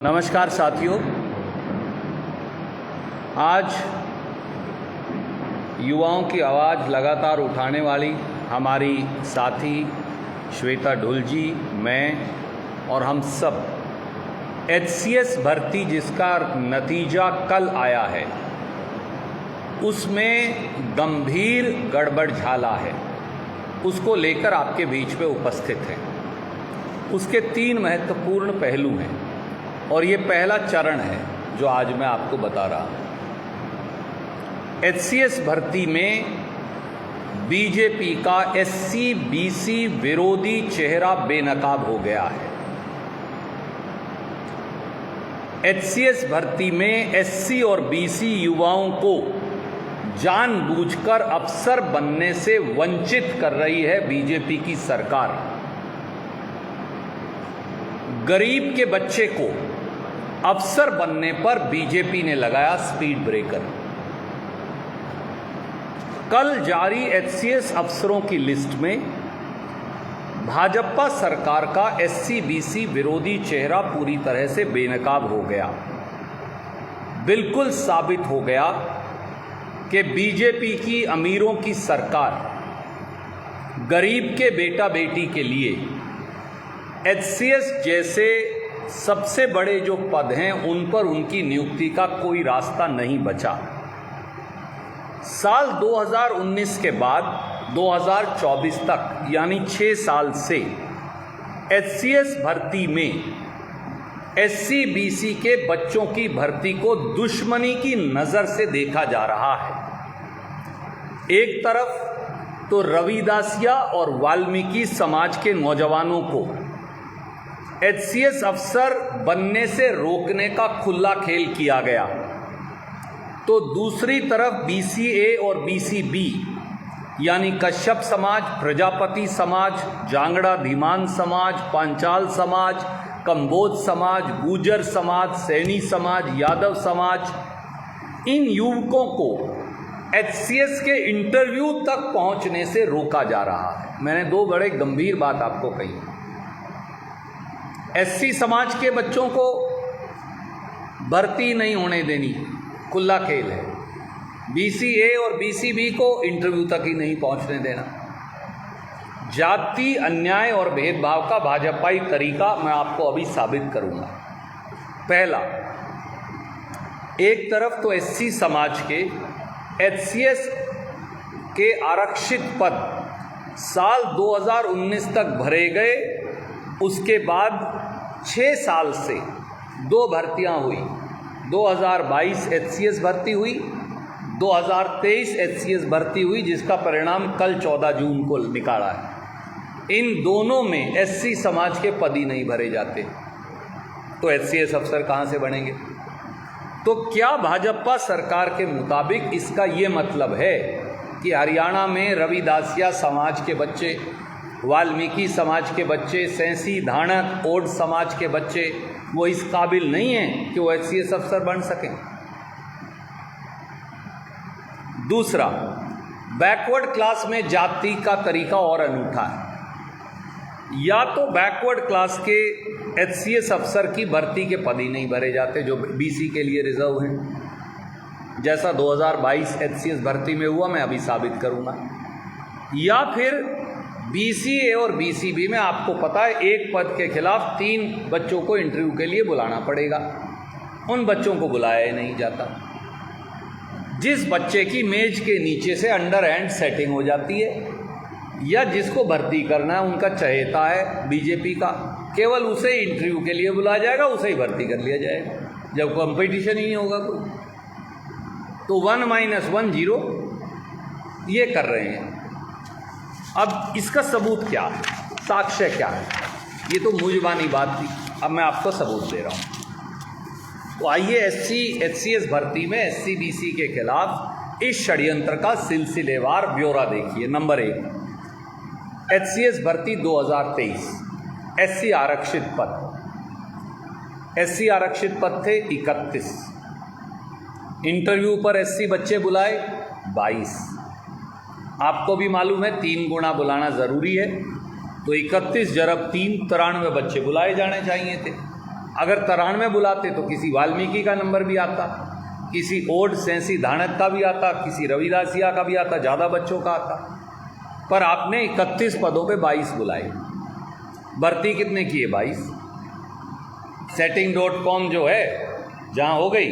नमस्कार साथियों, आज युवाओं की आवाज़ लगातार उठाने वाली हमारी साथी श्वेता ढुल जी, मैं और हम सब HCS भर्ती जिसका नतीजा कल आया है उसमें गंभीर गड़बड़ झाला है, उसको लेकर आपके बीच में उपस्थित हैं। उसके 3 महत्वपूर्ण पहलू हैं और ये पहला चरण है जो आज मैं आपको बता रहा हूँ। HCS भर्ती में बीजेपी का SC-BC विरोधी चेहरा बेनकाब हो गया है। HCS भर्ती में SC और BC युवाओं को जानबूझकर अफसर बनने से वंचित कर रही है बीजेपी की सरकार। गरीब के बच्चे को अफसर बनने पर बीजेपी ने लगाया स्पीड ब्रेकर। कल जारी HCS अफसरों की लिस्ट में भाजपा सरकार का SC-BC विरोधी चेहरा पूरी तरह से बेनकाब हो गया। बिल्कुल साबित हो गया कि बीजेपी की अमीरों की सरकार गरीब के बेटा बेटी के लिए HCS जैसे सबसे बड़े जो पद हैं उन पर उनकी नियुक्ति का कोई रास्ता नहीं बचा। साल 2019 के बाद 2024 तक यानी 6 साल से HCS भर्ती में SC-BC के बच्चों की भर्ती को दुश्मनी की नज़र से देखा जा रहा है। एक तरफ तो रविदासिया और वाल्मीकि समाज के नौजवानों को HCS अफसर बनने से रोकने का खुला खेल किया गया, तो दूसरी तरफ BCA और BCB यानी कश्यप समाज, प्रजापति समाज, जांगड़ा धीमान समाज, पांचाल समाज, कंबोज समाज, गुर्जर समाज, सैनी समाज, यादव समाज, इन युवकों को HCS के इंटरव्यू तक पहुंचने से रोका जा रहा है। मैंने 2 बड़े गंभीर बात आपको कही। SC समाज के बच्चों को भर्ती नहीं होने देनी, खुला खेल है। BCA और BCB को इंटरव्यू तक ही नहीं पहुंचने देना। जाति अन्याय और भेदभाव का भाजपाई तरीका मैं आपको अभी साबित करूंगा। पहला, एक तरफ तो SC समाज के HCS के आरक्षित पद साल 2019 तक भरे गए, उसके बाद 6 साल से 2 भर्तियां हुई। 2022 HCS भर्ती हुई, 2023 HCS भर्ती हुई, जिसका परिणाम कल 14 जून को निकाला है। इन दोनों में SC समाज के पद ही नहीं भरे जाते, तो HCS अफसर कहां से बनेंगे? तो क्या भाजपा सरकार के मुताबिक इसका ये मतलब है कि हरियाणा में रविदासिया समाज के बच्चे, वाल्मीकि समाज के बच्चे, सैंसी धाणक ओड समाज के बच्चे वो इस काबिल नहीं हैं कि वो HCS अफसर बन सकें? दूसरा, बैकवर्ड क्लास में जाति का तरीका और अनूठा है। या तो बैकवर्ड क्लास के HCS अफसर की भर्ती के पद ही नहीं भरे जाते जो BC के लिए रिजर्व हैं, जैसा 2022 HCS भर्ती में हुआ, मैं अभी साबित करूंगा। या फिर BCA और BCB में आपको पता है एक पद के खिलाफ 3 बच्चों को इंटरव्यू के लिए बुलाना पड़ेगा, उन बच्चों को बुलाया ही नहीं जाता। जिस बच्चे की मेज के नीचे से अंडर हैंड सेटिंग हो जाती है या जिसको भर्ती करना है उनका चहेता है बीजेपी का, केवल उसे इंटरव्यू के लिए बुलाया जाएगा, उसे ही भर्ती कर लिया जाएगा जब कंपटीशन ही नहीं होगा कोई। तो 1 - 1 0 ये कर रहे हैं। अब इसका सबूत क्या है, साक्ष्य क्या है? ये तो मुझबानी बात थी, अब मैं आपको सबूत दे रहा हूँ। तो आइए HCS भर्ती में SC-BC के खिलाफ इस षड्यंत्र का सिलसिलेवार ब्यौरा देखिए। नंबर 1, HCS भर्ती 2023, SC आरक्षित पद। SC आरक्षित पद थे 31, इंटरव्यू पर SC बच्चे बुलाए 22। आपको भी मालूम है 3 गुना बुलाना ज़रूरी है, तो 31 × 3 93 बच्चे बुलाए जाने चाहिए थे। अगर 93 बुलाते तो किसी वाल्मीकि का नंबर भी आता, किसी ओड सेंसी धाणक का भी आता, किसी रविदासिया का भी आता, ज़्यादा बच्चों का आता। पर आपने 31 पदों पे 22 बुलाए। भर्ती कितने किए? 22। setting.com जो है जहाँ हो गई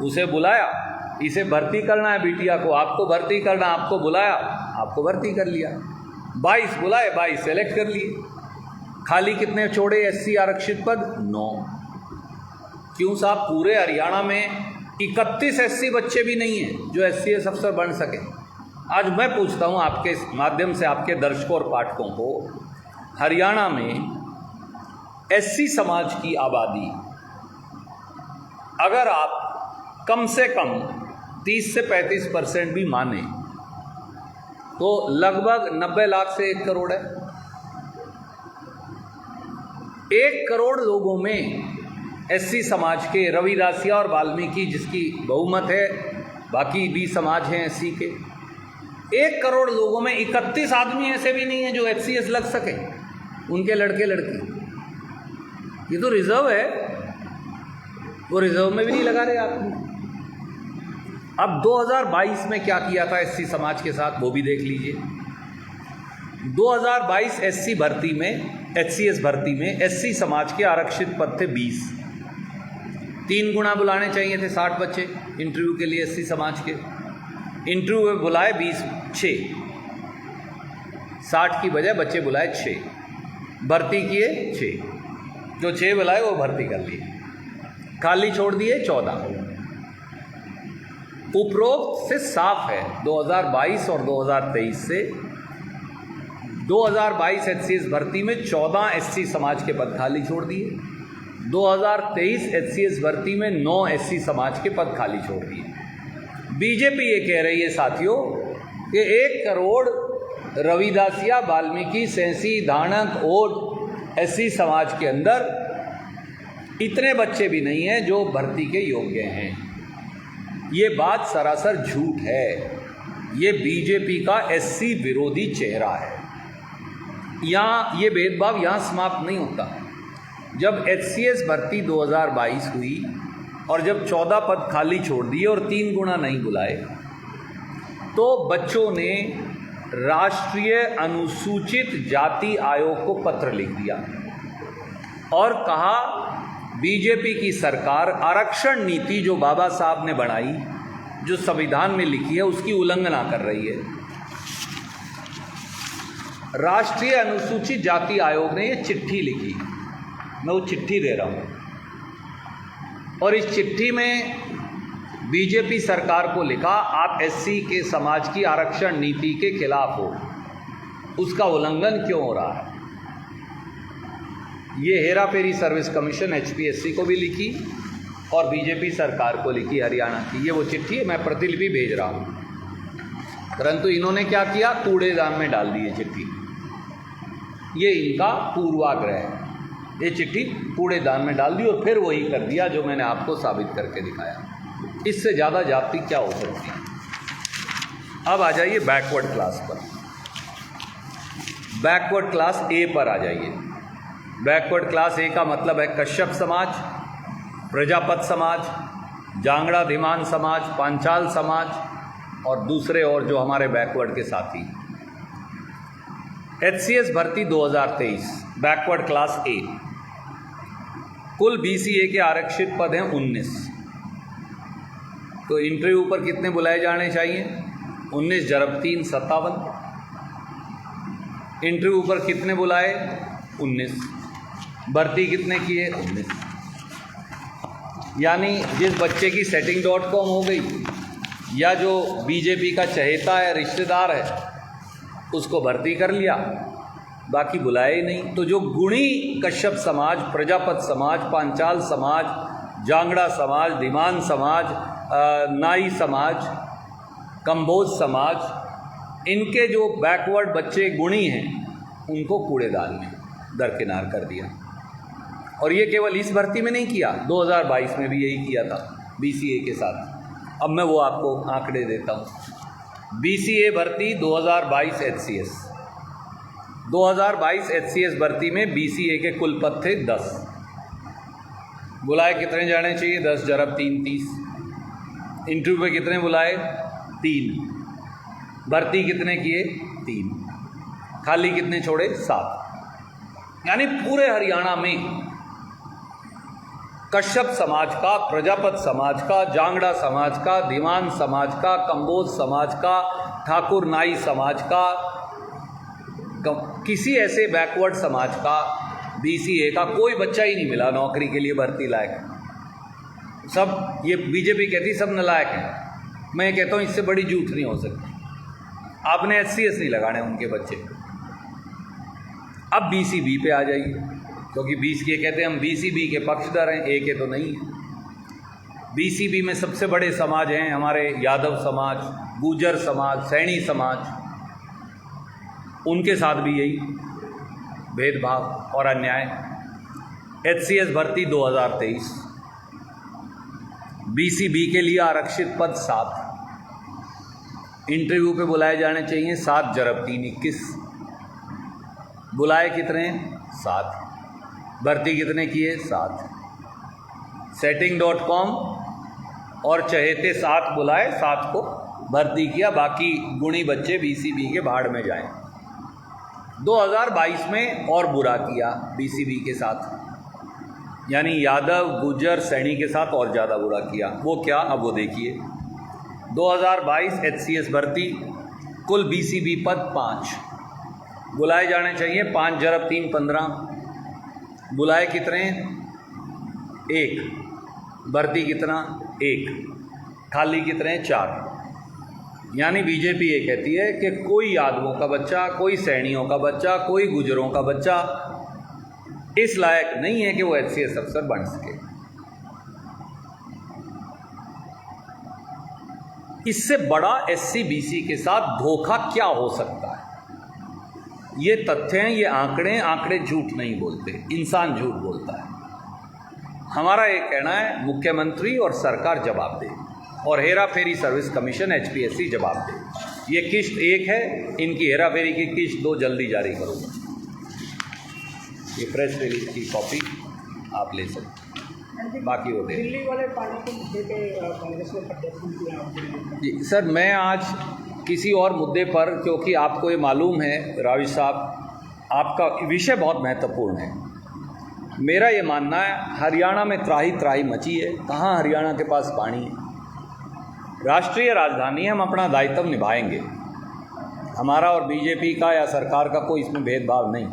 उसे बुलाया, इसे भर्ती करना है बिटिया को, आपको भर्ती करना, आपको बुलाया, आपको भर्ती कर लिया। 22 बुलाए, 22 सेलेक्ट कर लिए। खाली कितने छोड़े SC आरक्षित पद? 9। क्यों साहब? पूरे हरियाणा में 31 SC बच्चे भी नहीं हैं जो SCS अफसर बन सके। आज मैं पूछता हूँ आपके माध्यम से आपके दर्शकों और पाठकों को, हरियाणा में SC समाज की आबादी अगर आप कम से कम 30 से 35% भी माने तो लगभग 90 लाख से 1 करोड़ है। 1 करोड़ लोगों में SC समाज के, रविदासिया और वाल्मीकि जिसकी बहुमत है, बाकी भी समाज हैं SC के, 1 करोड़ लोगों में 31 आदमी ऐसे भी नहीं है जो HCS लग सके, उनके लड़के लड़की। ये तो रिजर्व है, वो रिजर्व में भी नहीं लगा रहे आपने। अब 2022 में क्या किया था SC समाज के साथ वो भी देख लीजिए। 2022 SC भर्ती में, HCS भर्ती में SC समाज के आरक्षित पद थे 20। 3 गुना बुलाने चाहिए थे 60 बच्चे इंटरव्यू के लिए SC समाज के। इंटरव्यू में बुलाए 20, 6, 60 की बजाय बच्चे बुलाए 6, भर्ती किए 6, जो 6 बुलाए वो भर्ती कर लिए, खाली छोड़ दिए 14। उपरोक्त से साफ है 2022 और 2023 से 2022 HCS भर्ती में 14 SC समाज के पद खाली छोड़ दिए, 2023 HCS भर्ती में 9 SC समाज के पद खाली छोड़ दिए। बीजेपी ये कह रही है साथियों कि 1 करोड़ रविदासिया, वाल्मीकि, सेंसी, धाणक, ओड SC समाज के अंदर इतने बच्चे भी नहीं हैं जो भर्ती के योग्य हैं। ये बात सरासर झूठ है। ये बीजेपी का SC विरोधी चेहरा है। यहाँ ये भेदभाव यहाँ समाप्त नहीं होता। जब HCS भर्ती 2022 हुई और जब 14 पद खाली छोड़ दिए और 3 गुना नहीं बुलाए, तो बच्चों ने राष्ट्रीय अनुसूचित जाति आयोग को पत्र लिख दिया और कहा बीजेपी की सरकार आरक्षण नीति जो बाबा साहब ने बनाई, जो संविधान में लिखी है, उसकी उल्लंघना कर रही है। राष्ट्रीय अनुसूचित जाति आयोग ने ये चिट्ठी लिखी, मैं वो चिट्ठी दे रहा हूँ, और इस चिट्ठी में बीजेपी सरकार को लिखा आप SC के समाज की आरक्षण नीति के खिलाफ हो, उसका उल्लंघन क्यों हो रहा है। ये Hera ferry service commission HPSC को भी लिखी और बीजेपी सरकार को लिखी हरियाणा की। ये वो चिट्ठी है, मैं प्रतिलिपि भेज रहा हूँ, परंतु इन्होंने क्या किया, कूड़ेदान में डाल दी ये चिट्ठी। ये इनका पूर्वाग्रह है, ये चिट्ठी कूड़ेदान में डाल दी और फिर वही कर दिया जो मैंने आपको साबित करके दिखाया। इससे ज़्यादा जाति क्या हो सकती है। अब आ जाइए बैकवर्ड क्लास पर। बैकवर्ड क्लास A पर आ जाइए। बैकवर्ड क्लास A का मतलब है कश्यप समाज, प्रजापत समाज, जांगड़ा धीमान समाज, पांचाल समाज और दूसरे और जो हमारे बैकवर्ड के साथी। HCS भर्ती 2023 बैकवर्ड क्लास A, कुल BCA के आरक्षित पद हैं 19। तो इंटरव्यू पर कितने बुलाए जाने चाहिए? 19 जरब 3 57। इंटरव्यू पर कितने बुलाए? 19। भर्ती कितने किए? 19। यानी जिस बच्चे की setting.com हो गई या जो बीजेपी का चहेता है, रिश्तेदार है, उसको भर्ती कर लिया, बाकी बुलाए ही नहीं। तो जो गुणी कश्यप समाज, प्रजापत समाज, पांचाल समाज, जांगड़ा समाज, धीमान समाज, नाई समाज, कंबोज समाज, इनके जो बैकवर्ड बच्चे गुणी हैं उनको कूड़ेदान में दरकिनार कर दिया। और ये केवल इस भर्ती में नहीं किया, 2022 में भी यही किया था BCA के साथ। अब मैं वो आपको आंकड़े देता हूँ। BCA भर्ती 2022 HCS, 2022 HCS भर्ती में BCA के कुल पद थे 10। बुलाए कितने जाने चाहिए? 10 जरब 3 30। इंटरव्यू पे कितने बुलाए? 3। भर्ती कितने किए? 3। खाली कितने छोड़े? 7। यानी पूरे हरियाणा में कश्यप समाज का, प्रजापत समाज का, जांगड़ा समाज का, दीवान समाज का, कंबोज समाज का, ठाकुर नाई समाज का, किसी ऐसे बैकवर्ड समाज का, बीसीए का कोई बच्चा ही नहीं मिला नौकरी के लिए भर्ती लायक। सब ये बीजेपी कहती सब नालायक हैं। मैं कहता हूँ इससे बड़ी झूठ नहीं हो सकती। आपने एचसीएस नहीं लगाने उनके बच्चे। अब बीसीबी पे आ जाइए, क्योंकि बीसीए कहते हैं हम बीसीबी के पक्षधर हैं, ए के तो नहीं है। बीसीबी में सबसे बड़े समाज हैं हमारे यादव समाज, गुर्जर समाज, सैनी समाज। उनके साथ भी यही भेदभाव और अन्याय। एचसीएस भर्ती 2023, बीसीबी के लिए आरक्षित पद 7। इंटरव्यू पे बुलाए जाने चाहिए 7 जरब 3 21। बुलाए कितने? 7। भर्ती कितने किए? 7। setting.com और चहेते 7 बुलाए, 7 को भर्ती किया। बाकी गुणी बच्चे बीसीबी के भाड़ में जाएं। 2022 में और बुरा किया बीसीबी के साथ, यानी यादव, गुर्जर, सैनी के साथ और ज़्यादा बुरा किया। वो क्या? अब वो देखिए। 2022 एचसीएस भर्ती, कुल बीसीबी पद 5। बुलाए जाने चाहिए 5 जरब 3 15। बुलाए कितने? 1। भर्ती कितना? 1। खाली कितने? 4। यानी बीजेपी ये कहती है कि कोई यादवों का बच्चा, कोई सैनियों का बच्चा, कोई गुजरों का बच्चा इस लायक नहीं है कि वो एचसीएस अफसर बन सके। इससे बड़ा एससी बीसी के साथ धोखा क्या हो सकता है? ये तथ्य हैं, ये आंकड़े झूठ नहीं बोलते, इंसान झूठ बोलता है। हमारा ये कहना है मुख्यमंत्री और सरकार जवाब दे, और Hera ferry service commission HPSC जवाब दे। ये किश्त 1 है, इनकी हेरा फेरी की किश्त 2 जल्दी जारी करूँगा। ये प्रेस रिलीज की कॉपी आप ले सकते, बाकी वो दे। दिल्ली वाले पानी के मुद्दे पे कांग्रेस ने प्रदर्शन किया जी सर, मैं आज किसी और मुद्दे पर, क्योंकि आपको ये मालूम है रावी साहब, आपका विषय बहुत महत्वपूर्ण है। मेरा ये मानना है हरियाणा में त्राही त्राही मची है। कहाँ हरियाणा के पास पानी है? राष्ट्रीय राजधानी है, हम अपना दायित्व निभाएंगे। हमारा और बीजेपी का या सरकार का कोई इसमें भेदभाव नहीं,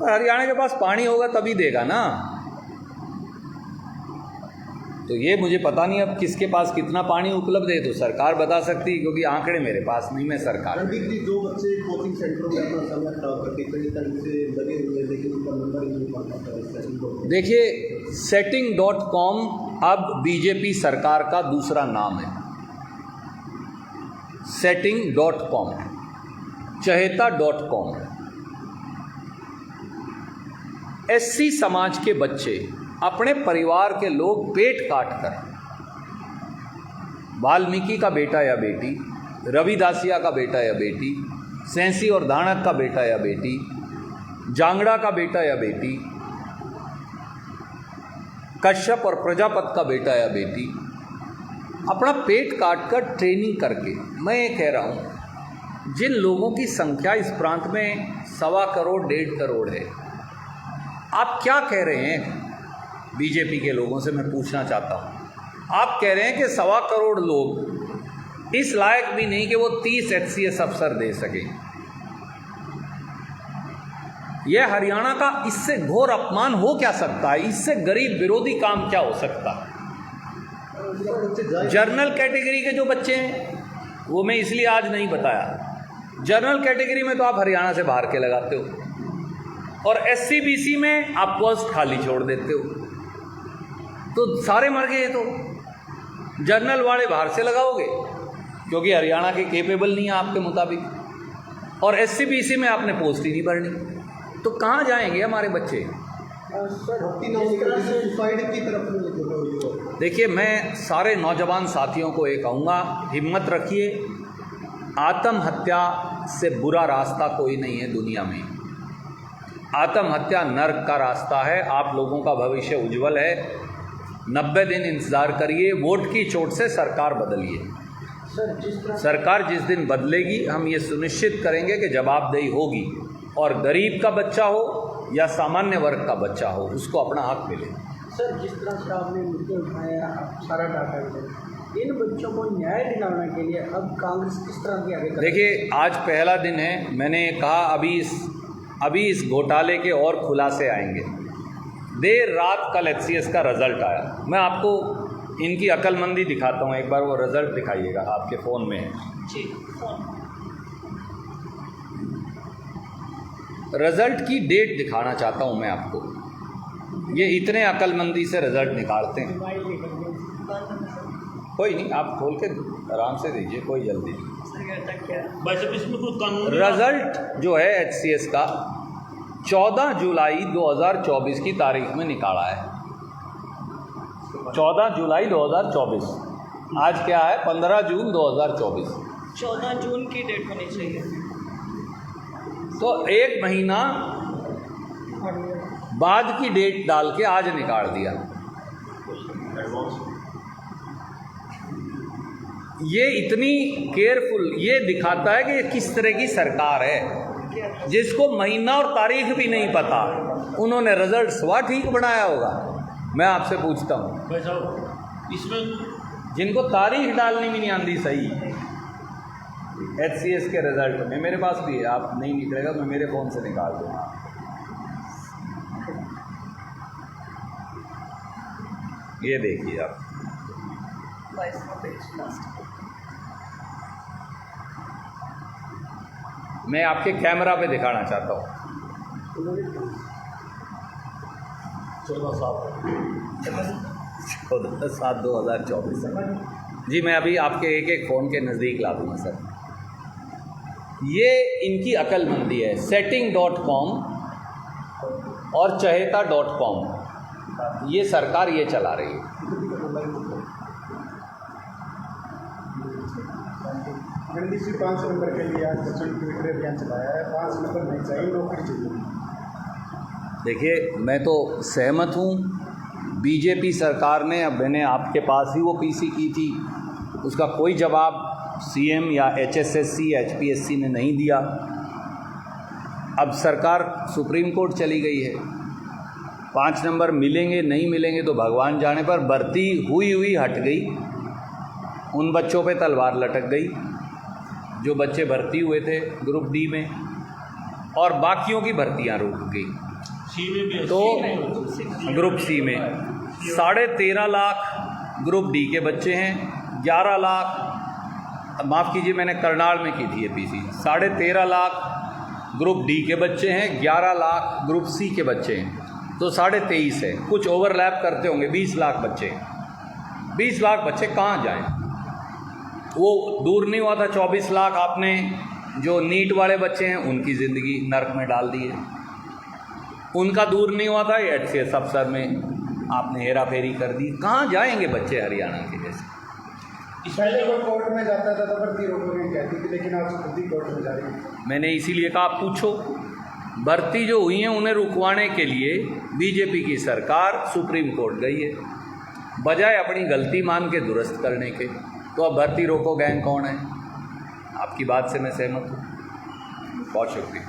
पर हरियाणा के पास पानी होगा तभी देगा ना। तो ये मुझे पता नहीं अब किसके पास कितना पानी उपलब्ध है, तो सरकार बता सकती है, क्योंकि आंकड़े मेरे पास नहीं, मैं सरकार। 2 बच्चे कोचिंग सेंटरों में अपना समय खराब करके कई तरह से लगे हुए, लेकिन उनका नंबर ही नहीं पाता। देखिए, setting.com अब बीजेपी सरकार का दूसरा नाम है। setting.com, चहेता.com। एससी समाज के बच्चे, अपने परिवार के लोग पेट काट कर, वाल्मीकि का बेटा या बेटी, रविदासिया का बेटा या बेटी, सैंसी और दानक का बेटा या बेटी, जांगड़ा का बेटा या बेटी, कश्यप और प्रजापत का बेटा या बेटी, अपना पेट काट कर ट्रेनिंग करके, मैं ये कह रहा हूँ जिन लोगों की संख्या इस प्रांत में 1.25 करोड़ 1.5 करोड़ है, आप क्या कह रहे हैं? बीजेपी के लोगों से मैं पूछना चाहता हूँ। आप कह रहे हैं कि 1.25 करोड़ लोग इस लायक भी नहीं कि वो 30 एचसीएस अफसर दे सके। यह हरियाणा का इससे घोर अपमान हो क्या सकता है? इससे गरीब विरोधी काम क्या हो सकता है? जनरल कैटेगरी के जो बच्चे हैं, वो मैं इसलिए आज नहीं बताया। जनरल कैटेगरी में तो आप हरियाणा से बाहर के लगाते हो, और एससी बीसी में आप पोस्ट खाली छोड़ देते हो, तो सारे मर गए। तो जनरल वाले बाहर से लगाओगे, क्योंकि हरियाणा के केपेबल नहीं है आपके मुताबिक, और एससी बीसी में आपने पोस्ट ही नहीं भरनी, तो कहाँ जाएंगे हमारे बच्चे? देखिए, मैं सारे नौजवान साथियों को ये कहूँगा, हिम्मत रखिए। आत्महत्या से बुरा रास्ता कोई नहीं है दुनिया में। आत्महत्या नर्क का रास्ता है। आप लोगों का भविष्य उज्जवल है। 90 दिन इंतज़ार करिए, वोट की चोट से सरकार बदलिए। सर सरकार जिस दिन बदलेगी हम ये सुनिश्चित करेंगे कि जवाबदेही होगी और गरीब का बच्चा हो या सामान्य वर्ग का बच्चा हो उसको अपना हक मिले। सर जिस तरह से आपने मुद्दे उठाए, आप सारा डाटा दे, इन बच्चों को न्याय दिलाने के लिए अब कांग्रेस किस तरह की आगे देखिए, आज पहला दिन है, मैंने कहा अभी इस घोटाले के और खुलासे आएंगे। देर रात कल HCS का रिज़ल्ट आया, मैं आपको इनकी अक्लमंदी दिखाता हूँ। एक बार वो रिज़ल्ट दिखाइएगा, आपके फ़ोन में है जी। रिज़ल्ट की डेट दिखाना चाहता हूँ मैं आपको। ये इतने अक्लमंदी से रिज़ल्ट निकालते हैं। कोई नहीं, आप खोल के आराम से दीजिए, कोई जल्दी नहीं। रिज़ल्ट जो है HCS का 14 जुलाई 2024 की तारीख में निकाला है। 14 जुलाई 2024। आज क्या है? 15 जून 2024। 14 जून की डेट होनी चाहिए। तो एक महीना बाद की डेट डाल के आज निकाल दिया। ये इतनी केयरफुल, ये दिखाता है कि ये किस तरह की सरकार है जिसको महीना और तारीख भी नहीं पता। उन्होंने रिजल्ट स्वा ठीक बनाया होगा। मैं आपसे पूछता हूँ, इसमें जिनको तारीख डालनी भी नहीं आती सही HCS के रिजल्ट में, मेरे पास भी है, आप नहीं निकलेगा मैं मेरे फ़ोन से निकाल दूँगा। ये देखिए आप, मैं आपके कैमरा पे दिखाना चाहता हूँ। 14/7/2024। जी, मैं अभी आपके एक एक फ़ोन के नज़दीक ला दूँगा सर। ये इनकी अक्लमंदी है। setting.com और चहेता.com, ये सरकार ये चला रही है। गणेश जी 5 नंबर के लिए आज ट्विटर अभियान चलाया है। 5 नंबर नहीं चाहिए, नौकरी चाहिए। देखिए, मैं तो सहमत हूँ। बीजेपी सरकार ने, अब मैंने आपके पास ही वो पीसी की थी, उसका कोई जवाब CM या HSSC HPSC ने नहीं दिया। अब सरकार सुप्रीम कोर्ट चली गई है। 5 नंबर मिलेंगे नहीं मिलेंगे तो भगवान जाने, पर भर्ती हुई हट गई। उन बच्चों पे तलवार लटक गई जो बच्चे भर्ती हुए थे ग्रुप D में, और बाकियों की भर्तियां रुक गई। तो ग्रुप C में 13.5 लाख ग्रुप D के बच्चे हैं, 11 लाख, माफ़ कीजिए मैंने करनाल में की थी ये पीसी, 13.5 लाख ग्रुप D के बच्चे हैं, 11 लाख ग्रुप C के बच्चे हैं, तो 23.5 है। कुछ ओवरलैप करते होंगे, 20 लाख बच्चे। 20 लाख बच्चे कहाँ जाएं? वो दूर नहीं हुआ था 24 लाख आपने जो नीट वाले बच्चे हैं उनकी ज़िंदगी नर्क में डाल दी है। उनका दूर नहीं हुआ था ये HCS अफसर में आपने हेरा फेरी कर दी। कहाँ जाएंगे बच्चे हरियाणा के जैसे? पहले वो कोर्ट में जाता था तो भर्ती रोकोगे कहती थी, लेकिन आज खुद ही कोर्ट में जा रही है। मैंने इसीलिए कहा, आप पूछो। भर्ती जो हुई हैं उन्हें रुकवाने के लिए बीजेपी की सरकार सुप्रीम कोर्ट गई है, बजाय अपनी गलती मान के दुरुस्त करने के। तो अब भर्ती रोको गैंग कौन है? आपकी बात से मैं सहमत हूँ। बहुत शुक्रिया।